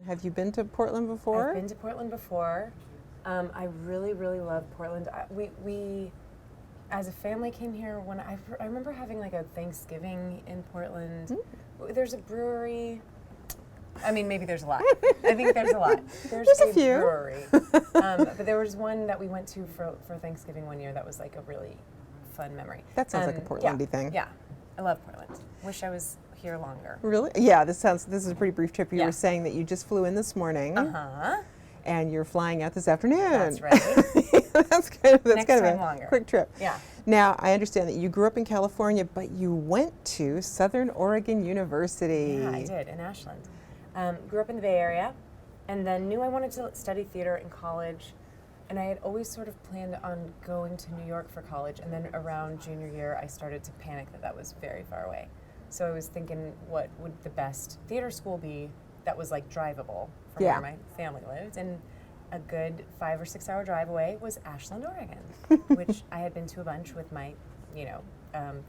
Have you been to Portland before? I've been to Portland before. I really, really love Portland. We, as a family, came here when I remember having like a Thanksgiving in Portland. There's a brewery. I mean, maybe there's a lot. I think there's a lot. There's a few. brewery. But there was one that we went to for Thanksgiving one year that was like a really fun memory. That sounds like a Portlandy thing. Yeah, I love Portland. Wish I was here longer. Really? Yeah, this is a pretty brief trip. You Yeah. were saying that you just flew in this morning. Uh-huh. And you're flying out this afternoon. That's right. that's kind of Next time a longer. quick trip. Yeah. Now, I understand that you grew up in California, but you went to Southern Oregon University. Yeah, I did, in Ashland. Grew up in the Bay Area, and then knew I wanted to study theater in college. And I had always sort of planned on going to New York for college, and then around junior year, I started to panic that was very far away. So I was thinking, what would the best theater school be that was like drivable from where my family lived? And a good 5 or 6 hour drive away was Ashland, Oregon, which I had been to a bunch with my,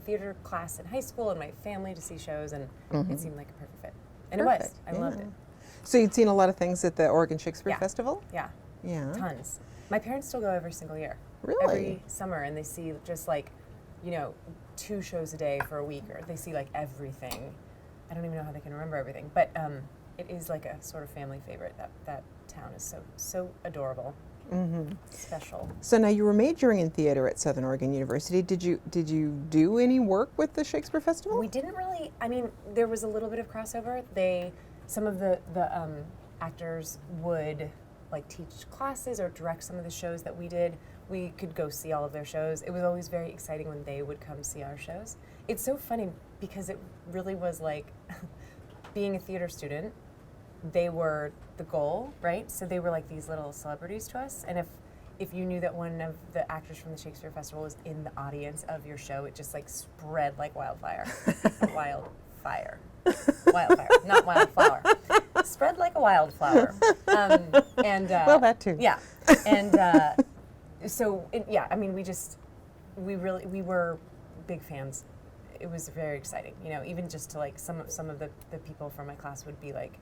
theater class in high school and my family to see shows, and it seemed like a perfect fit. And Perfect. it was. I loved it. So you'd seen a lot of things at the Oregon Shakespeare Yeah. Festival? Yeah. Yeah. Tons. My parents still go every single year. Really? Every summer, and they see just like, 2 shows a day for a week, or they see like everything. I don't even know how they can remember everything, but it is like a sort of family favorite. That town is so adorable, special. So now you were majoring in theater at Southern Oregon University. Did you do any work with the Shakespeare Festival? We didn't really. I mean, there was a little bit of crossover. Some of the actors would like teach classes or direct some of the shows that we did. We could go see all of their shows. It was always very exciting when they would come see our shows. It's so funny because it really was like being a theater student. They were the goal, right? So they were like these little celebrities to us. And if you knew that one of the actors from the Shakespeare Festival was in the audience of your show, it just like spread like wildfire. Wildfire, not wildflower. Spread like a wildflower. Well, that too. Yeah, and I mean, we were big fans. It was very exciting, even just to like some of the people from my class would be like,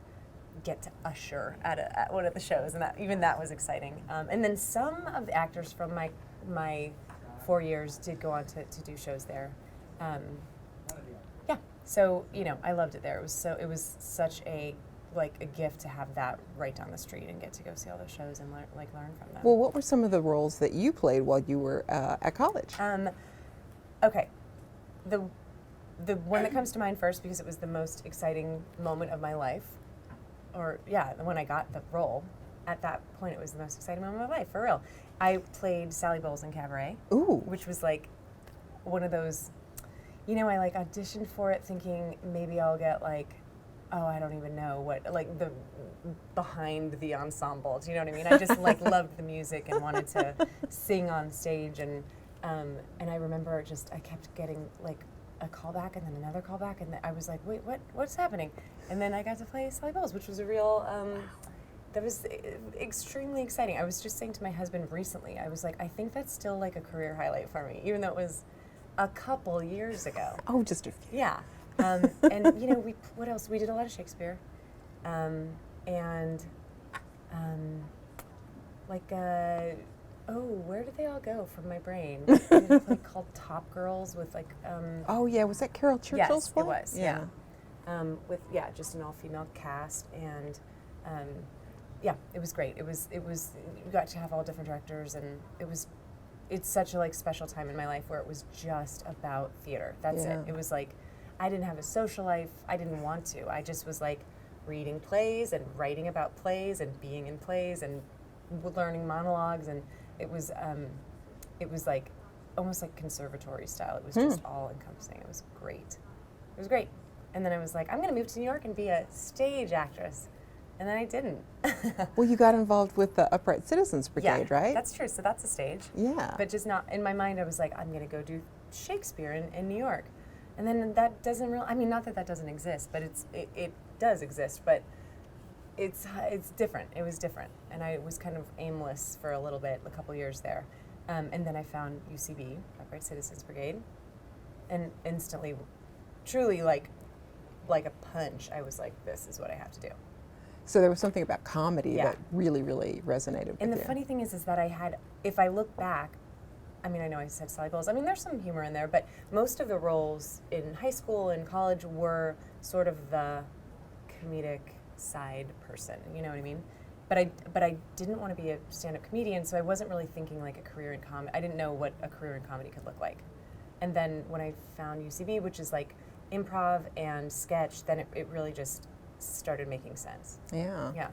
get to usher at one of the shows, and that was exciting. And then some of the actors from my 4 years did go on to do shows there. So I loved it there. It was such a gift to have that right down the street and get to go see all those shows and learn from them. Well, what were some of the roles that you played while you were at college? Okay, the one that comes to mind first, because it was the most exciting moment of my life, when I got the role. At that point, it was the most exciting moment of my life, for real. I played Sally Bowles in Cabaret. Ooh. Which was like one of those, I like auditioned for it thinking maybe I'll get like, I don't even know what, like the behind the ensemble. Do you know what I mean? I just like loved the music and wanted to sing on stage, and I remember I kept getting like a callback and then another callback, and I was like, wait, what's happening? And then I got to play Sally Bowles, which was a real, that was extremely exciting. I was just saying to my husband recently, I was like, I think that's still like a career highlight for me, even though it was a couple years ago. Oh, just a few. Yeah. What else? We did a lot of Shakespeare. Where did they all go from my brain? We did a play called Top Girls with like. Oh yeah, was that Carol Churchill's play? Yes, it was. Yeah. With just an all-female cast, and it was great. It was. We got to have all different directors, and it's such a special time in my life where it was just about theater. That's it. It was like, I didn't have a social life. I didn't want to. I just was like reading plays and writing about plays and being in plays and learning monologues, and it was like almost like conservatory style. It was just all encompassing. It was great. It was great. And then I was like, I'm going to move to New York and be a stage actress. And then I didn't. Well, you got involved with the Upright Citizens Brigade, right? That's true. So that's a stage. Yeah. But just not, in my mind, I was like, I'm going to go do Shakespeare in New York. And then that doesn't really, not that doesn't exist, but it does exist, but it's different. It was different. And I was kind of aimless for a little bit, a couple years there. And then I found UCB, Upright Citizens Brigade, and instantly, truly like a punch, I was like, this is what I have to do. So there was something about comedy Yeah. that really, really resonated with And the you. funny thing is that if I look back, I mean, I know I said Sally Bowles. I mean, there's some humor in there, but most of the roles in high school and college were sort of the comedic side person. You know what I mean? But I didn't want to be a stand-up comedian, so I wasn't really thinking like a career in comedy. I didn't know what a career in comedy could look like. And then when I found UCB, which is like improv and sketch, then it really just started making sense. Yeah. Yeah.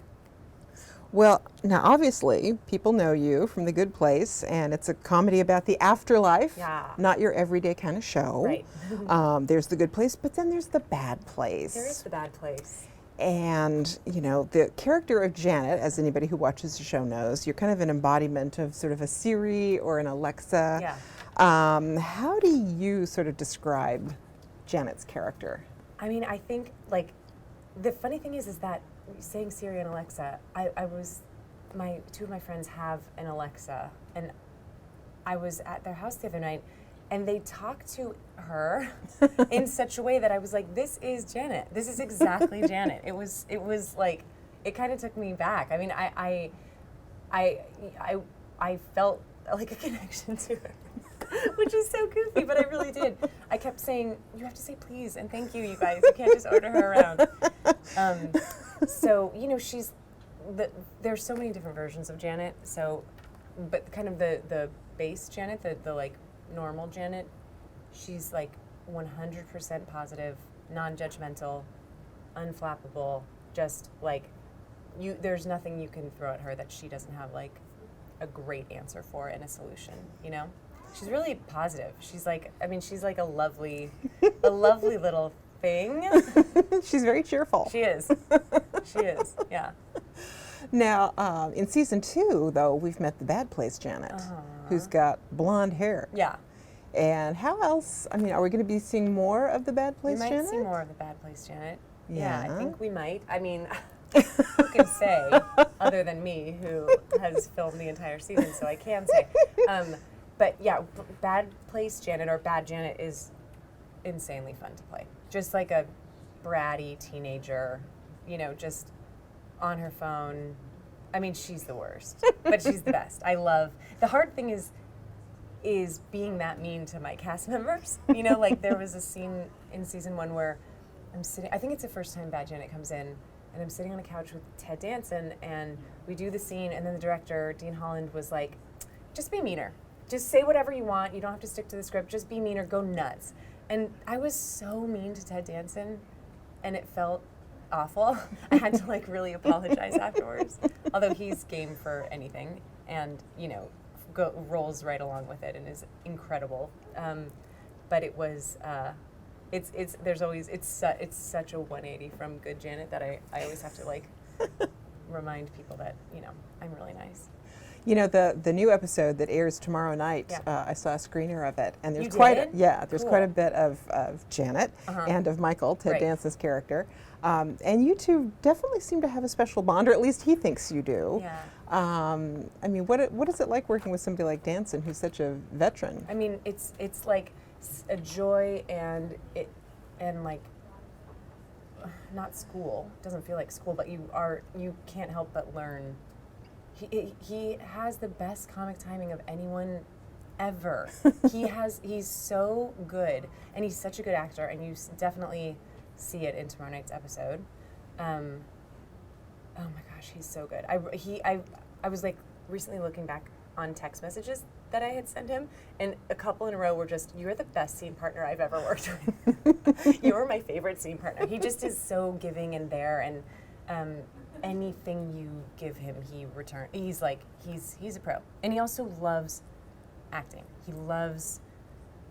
Well, now obviously people know you from The Good Place, and it's a comedy about the afterlife, Yeah. not your everyday kind of show. Right. There's The Good Place, but then there's The Bad Place. There is The Bad Place. And, you know, the character of Janet, as anybody who watches the show knows, you're kind of an embodiment of sort of a Siri or an Alexa. Yeah. How do you sort of describe Janet's character? I mean, I think like the funny thing is that saying Siri and Alexa, two of my friends have an Alexa, and I was at their house the other night, and they talked to her in such a way that I was like, this is Janet. This is exactly Janet. It was like, it kind of took me back. I mean, I felt like a connection to her. Which is so goofy, but I really did. I kept saying, you have to say please and thank you, you guys. You can't just order her around. So, you know, there's so many different versions of Janet. So, but kind of the base Janet, the like normal Janet, she's like 100% positive, non-judgmental, unflappable, just like there's nothing you can throw at her that she doesn't have like a great answer for and a solution, you know? She's really positive. She's like a lovely little thing. She's very cheerful. She is. She is, yeah. Now, in season 2, though, we've met the Bad Place Janet, who's got blonde hair. Yeah. And how else? I mean, are we going to be seeing more of the Bad Place We might Janet? see more of the Bad Place Janet. Yeah. I think we might. I mean, who can say, other than me, who has filmed the entire season, so I can say. But yeah, Bad Place Janet or Bad Janet is insanely fun to play. Just like a bratty teenager, you know, just on her phone. I mean, she's the worst, but she's the best. The hard thing is being that mean to my cast members. You know, like there was a scene in season 1 where I'm sitting, I think it's the first time Bad Janet comes in, and I'm sitting on a couch with Ted Danson, and we do the scene, and then the director, Dean Holland, was like, just be meaner. Just say whatever you want. You don't have to stick to the script. Just be meaner. Go nuts. And I was so mean to Ted Danson, and it felt awful. I had to like really apologize afterwards. Although he's game for anything, and you know, rolls right along with it and is incredible. But it was it's such a 180 from Good Janet that I always have to like remind people that, you know, I'm really nice. You know, the new episode that airs tomorrow night, Yeah. I saw a screener of it, and there's You quite did? there's Cool. quite a bit of Janet and of Michael, Ted Right. Danson's character. And you two definitely seem to have a special bond, or at least he thinks you do. Yeah. I mean, what is it like working with somebody like Danson, who's such a veteran? I mean, it's like a joy and like not school. It doesn't feel like school, but you can't help but learn. He has the best comic timing of anyone ever. He's so good, and he's such a good actor, and you definitely see it in tomorrow night's episode. Oh my gosh, he's so good. I was like recently looking back on text messages that I had sent him, and a couple in a row were just, you're the best scene partner I've ever worked with. You're my favorite scene partner. He just is so giving and there, and anything you give him, he returns. He's a pro. And he also loves acting. He loves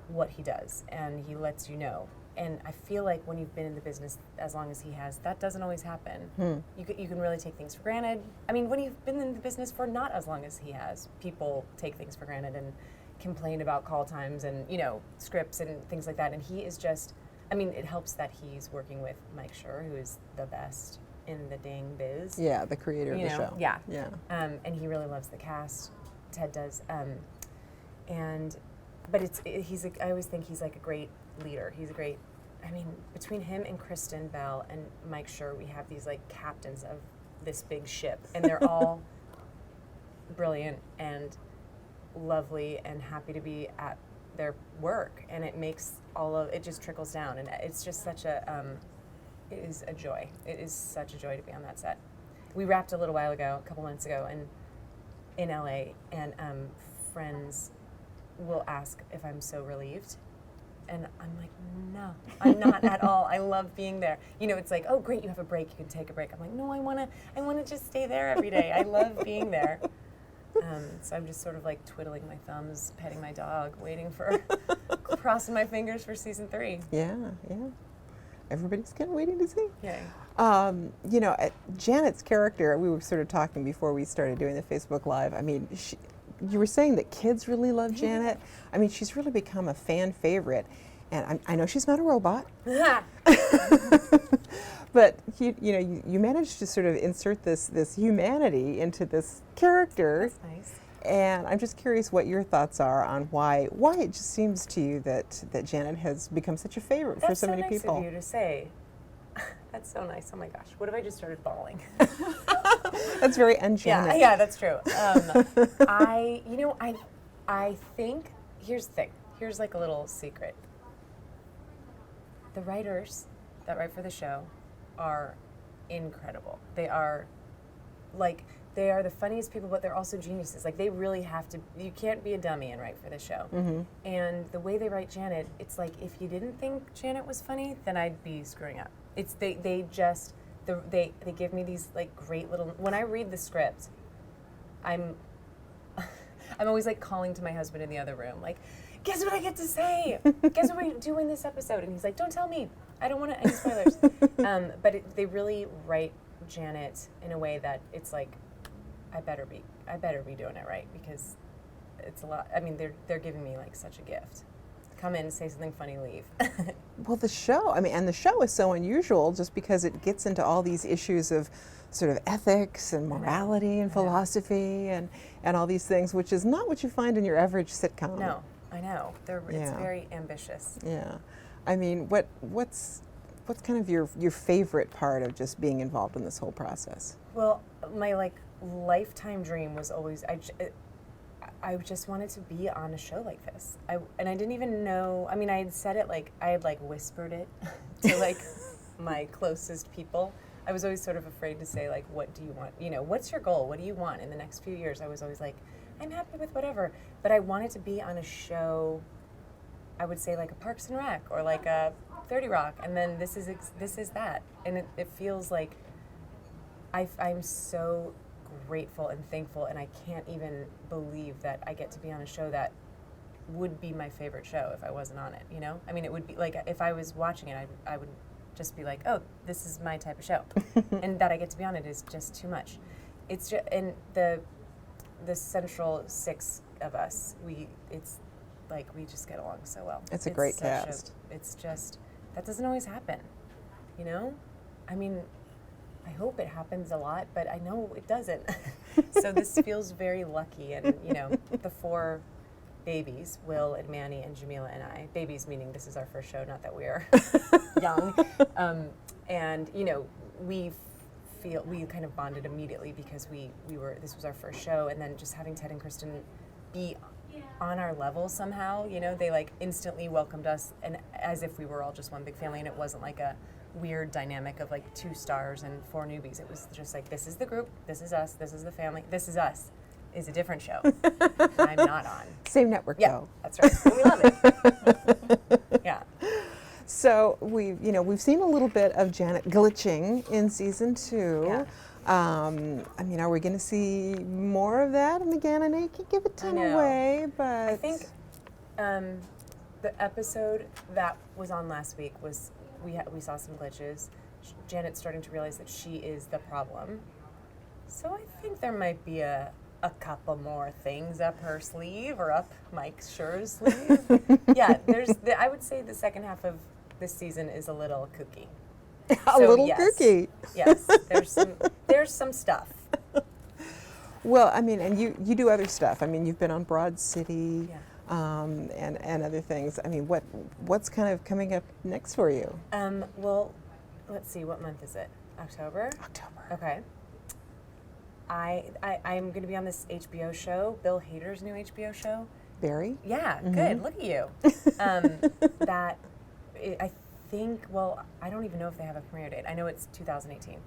what he does, and he lets you know. And I feel like when you've been in the business as long as he has, that doesn't always happen. You can really take things for granted. I mean, when you've been in the business for not as long as he has, people take things for granted and complain about call times and, you know, scripts and things like that. And he is just, I mean, it helps that he's working with Mike Schur, who is the best in the dang biz. Yeah, the creator of the show. Yeah. Yeah. And he really loves the cast. Ted does. But I always think he's like a great leader. He's a great, I mean, between him and Kristen Bell and Mike Schur, we have these like captains of this big ship, and they're all brilliant and lovely and happy to be at their work, and it makes it just trickles down, and it's just such a it is a joy. It is such a joy to be on that set. We wrapped a little while ago, a couple months ago, and in LA, and friends will ask if I'm so relieved, and I'm like, no, I'm not at all. I love being there. You know, it's like, oh great, you have a break, you can take a break. I'm like, no, I wanna just stay there every day. I love being there. So I'm just sort of like twiddling my thumbs, petting my dog, waiting for, crossing my fingers for season 3. Yeah. Everybody's kind of waiting to see. Yeah. You know, Janet's character, we were sort of talking before we started doing the Facebook Live. I mean, you were saying that kids really love Janet. I mean, she's really become a fan favorite. And I know she's not a robot. But you managed to sort of insert this humanity into this character. That's nice. And I'm just curious what your thoughts are on why it just seems to you that Janet has become such a favorite for so many people. That's so nice of you to say. That's so nice. Oh my gosh, what if I just started bawling? That's very un-Janet. Yeah, that's true. I think, here's the thing. Here's like a little secret. The writers that write for the show are incredible. They are the funniest people, but they're also geniuses. Like, they really have to, you can't be a dummy and write for the show. Mm-hmm. And the way they write Janet, it's like, if you didn't think Janet was funny, then I'd be screwing up. It's, they give me these like great little, when I read the script, I'm always like calling to my husband in the other room, like, guess what I get to say? Guess what we do in this episode? And he's like, don't tell me. I don't want any spoilers. But they really write Janet in a way that it's like, I better be doing it right, because it's a lot. I mean, they're giving me like such a gift. Come in, say something funny, leave. Well, the show is so unusual just because it gets into all these issues of sort of ethics and morality and philosophy and all these things, which is not what you find in your average sitcom. No, I know. It's very ambitious. Yeah. I mean, what's kind of your favorite part of just being involved in this whole process? Well, my like lifetime dream was always I just wanted to be on a show like this. I didn't even know. I mean, I had said it I had whispered it to like my closest people. I was always sort of afraid to say like, what do you want? You know, what's your goal? What do you want in the next few years? I was always like, I'm happy with whatever. But I wanted to be on a show, I would say like a Parks and Rec or like a 30 Rock, and then this is that. And it feels like I'm so grateful and thankful, and I can't even believe that I get to be on a show that would be my favorite show if I wasn't on it, you know? I mean, it would be like, if I was watching it, I would just be like, oh, this is my type of show. And that I get to be on it is just too much. It's just, and the central 6 of us, we just get along so well. It's a great cast. It's just, that doesn't always happen, you know? I mean, I hope it happens a lot, but I know it doesn't. So this feels very lucky, and you know, the 4 babies, Will and Manny and Jamila and I, babies meaning this is our first show, not that we're young, and you know, we kind of bonded immediately because this was our first show, and then just having Ted and Kristen be on our level somehow, you know, they like instantly welcomed us, and as if we were all just one big family, and it wasn't like a weird dynamic of like 2 stars and 4 newbies. It was just like, this is the group, this is us, this is the family, this is us is a different show. I'm not on. Same network though. That's right. And we love it. Yeah. So we've seen a little bit of Janet glitching in season 2. Yeah. I mean, are we going to see more of that? And again, I know you can't give a ton away, but I think the episode that was on last week was we saw some glitches. Janet's starting to realize that she is the problem. So I think there might be a couple more things up her sleeve, or up Mike Schur's sleeve. Yeah, I would say the second half of this season is a little kooky. Kooky. Yes, there's some stuff. Well, I mean, and you do other stuff. I mean, you've been on Broad City. Yeah. And other things. I mean, what's kind of coming up next for you? Well, let's see, what month is it? October? October. Okay. I'm going to be on this HBO show, Bill Hader's new HBO show. Barry? Yeah, good. Look at you. I think, well, I don't even know if they have a premiere date. I know it's 2018.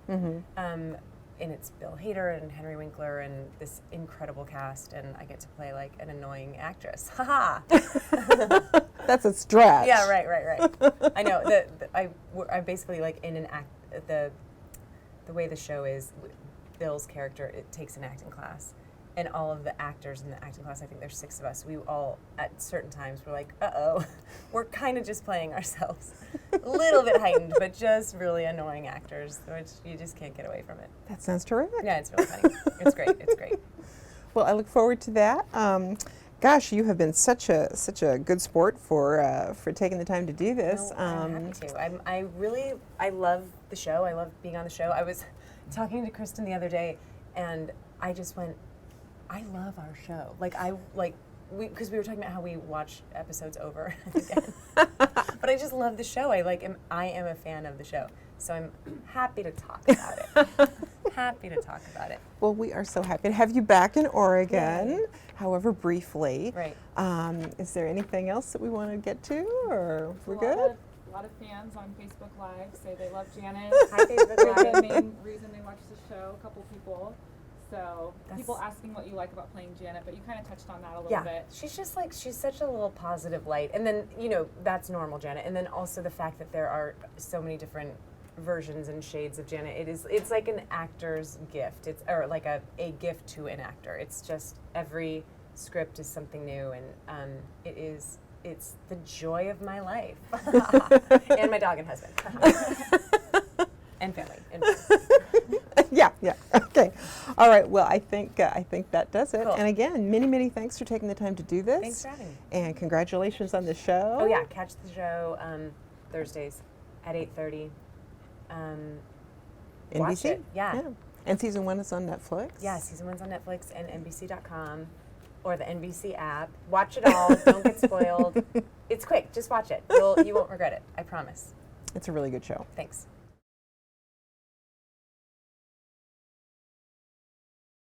And it's Bill Hader and Henry Winkler and this incredible cast, and I get to play like an annoying actress. Haha. That's a stretch. Yeah, right. I know. I basically like in an act. The way the show is, Bill's character, it takes an acting class, and all of the actors in the acting class, I think there's 6 of us. We all at certain times were like, we're kind of just playing ourselves, a little bit heightened, but just really annoying actors, which you just can't get away from it. That sounds terrific. Yeah, it's really funny. It's great. It's great. Well, I look forward to that. Gosh, you have been such a good sport for taking the time to do this. No, I'm happy to. I love the show. I love being on the show. I was talking to Kristen the other day, and I just went, I love our show. Because we were talking about how we watch episodes over again. But I just love the show. I am a fan of the show. So I'm happy to talk about it. Happy to talk about it. Well, we are so happy to have you back in Oregon, Yay. however briefly. Right. Is there anything else that we want to get to, or we're A good? lot of fans on Facebook Live say they love Janet. Hi, Facebook They're the Live. main reason they watch the show, a couple people. So people asking what you like about playing Janet, but you kind of touched on that a little bit. She's just she's such a little positive light. And then, that's normal Janet. And then also the fact that there are so many different versions and shades of Janet. It's like an actor's gift. Or like a gift to an actor. It's just every script is something new, and it's the joy of my life. And my dog and husband. And family. And Yeah. Okay. All right. Well, I think that does it. Cool. And again, many thanks for taking the time to do this. Thanks for having me. And congratulations on the show. Oh yeah, catch the show Thursdays at 8:30. NBC. Watch it. Yeah. And season 1 is on Netflix. Yeah, season 1's on Netflix and NBC.com or the NBC app. Watch it all. Don't get spoiled. It's quick. Just watch it. You won't regret it. I promise. It's a really good show. Thanks.